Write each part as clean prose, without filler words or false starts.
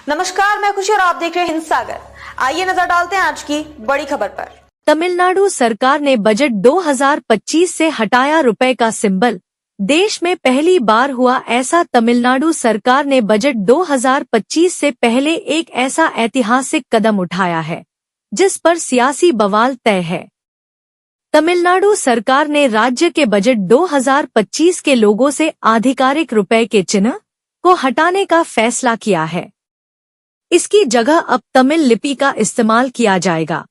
नमस्कार, मैं खुशी और आप देख रहे हैं हिंद सागर। आइए नजर डालते हैं आज की बड़ी खबर पर। तमिलनाडु सरकार ने बजट 2025 से हटाया रुपए का सिंबल। देश में पहली बार हुआ ऐसा। तमिलनाडु सरकार ने बजट 2025 से पहले एक ऐसा ऐतिहासिक कदम उठाया है जिस पर सियासी बवाल तय है। तमिलनाडु सरकार ने राज्य के बजट 2025 के लोगों से आधिकारिक रुपए के चिन्ह को हटाने का फैसला किया है। इसकी जगह अब तमिल लिपि का इस्तेमाल किया जाएगा।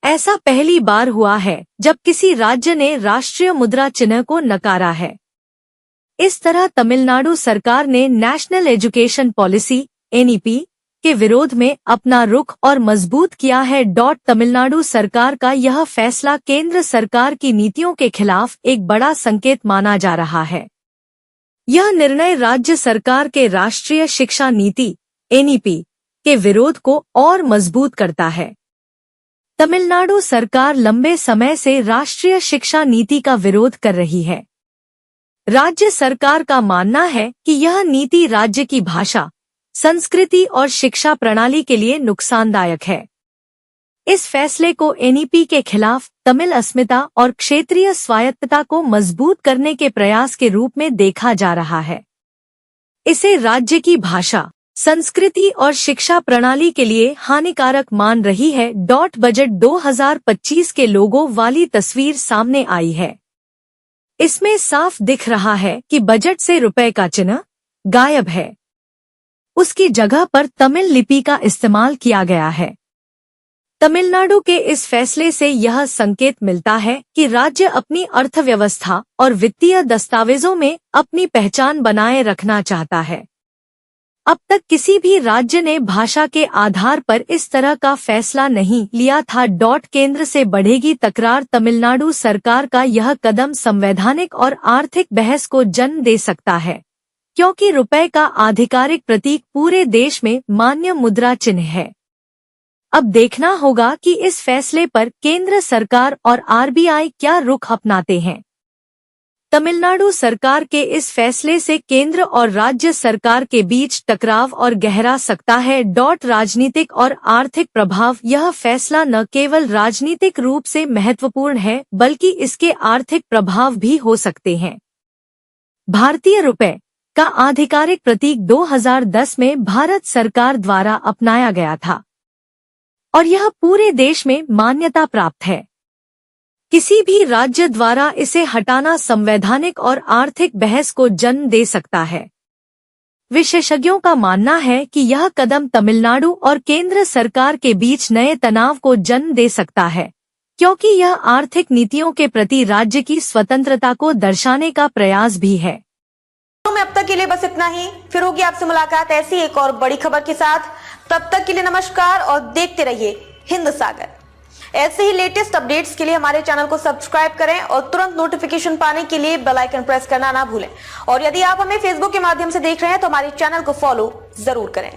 ऐसा पहली बार हुआ है जब किसी राज्य ने राष्ट्रीय मुद्रा चिन्ह को नकारा है। इस तरह तमिलनाडु सरकार ने नेशनल एजुकेशन पॉलिसी (एनईपी) के विरोध में अपना रुख और मजबूत किया है। तमिलनाडु सरकार का यह फैसला केंद्र सरकार की नीतियों के खिलाफ एक बड़ा संकेत माना जा रहा है। यह निर्णय राज्य सरकार के राष्ट्रीय शिक्षा नीति (एनईपी) के विरोध को और मजबूत करता है। तमिलनाडु सरकार लंबे समय से राष्ट्रीय शिक्षा नीति का विरोध कर रही है। राज्य सरकार का मानना है कि यह नीति राज्य की भाषा, संस्कृति और शिक्षा प्रणाली के लिए नुकसानदायक है। इस फैसले को एनईपी के खिलाफ तमिल अस्मिता और क्षेत्रीय स्वायत्तता को मजबूत करने के प्रयास के रूप में देखा जा रहा है। इसे राज्य की भाषा, संस्कृति और शिक्षा प्रणाली के लिए हानिकारक मान रही है। बजट 2025 के लोगों वाली तस्वीर सामने आई है। इसमें साफ दिख रहा है कि बजट से रुपए का चिन्ह गायब है। उसकी जगह पर तमिल लिपि का इस्तेमाल किया गया है। तमिलनाडु के इस फैसले से यह संकेत मिलता है कि राज्य अपनी अर्थव्यवस्था और वित्तीय दस्तावेजों में अपनी पहचान बनाए रखना चाहता है। अब तक किसी भी राज्य ने भाषा के आधार पर इस तरह का फैसला नहीं लिया था। केंद्र से बढ़ेगी तकरार। तमिलनाडु सरकार का यह कदम संवैधानिक और आर्थिक बहस को जन्म दे सकता है, क्योंकि रुपए का आधिकारिक प्रतीक पूरे देश में मान्य मुद्रा चिन्ह है। अब देखना होगा कि इस फैसले पर केंद्र सरकार और आरबीआई क्या रुख अपनाते हैं। तमिलनाडु सरकार के इस फैसले से केंद्र और राज्य सरकार के बीच टकराव और गहरा सकता है। राजनीतिक और आर्थिक प्रभाव। यह फैसला न केवल राजनीतिक रूप से महत्वपूर्ण है बल्कि इसके आर्थिक प्रभाव भी हो सकते हैं। भारतीय रुपए का आधिकारिक प्रतीक 2010 में भारत सरकार द्वारा अपनाया गया था और यह पूरे देश में मान्यता प्राप्त है। किसी भी राज्य द्वारा इसे हटाना संवैधानिक और आर्थिक बहस को जन्म दे सकता है। विशेषज्ञों का मानना है कि यह कदम तमिलनाडु और केंद्र सरकार के बीच नए तनाव को जन्म दे सकता है, क्योंकि यह आर्थिक नीतियों के प्रति राज्य की स्वतंत्रता को दर्शाने का प्रयास भी है। अब तक के लिए बस इतना ही। फिर होगी आपसे मुलाकात ऐसी एक और बड़ी खबर के साथ। तब तक के लिए नमस्कार और देखते रहिए हिंद सागर। ऐसे ही लेटेस्ट अपडेट्स के लिए हमारे चैनल को सब्सक्राइब करें और तुरंत नोटिफिकेशन पाने के लिए बेल आइकन प्रेस करना ना भूलें। और यदि आप हमें फेसबुक के माध्यम से देख रहे हैं तो हमारे चैनल को फॉलो जरूर करें।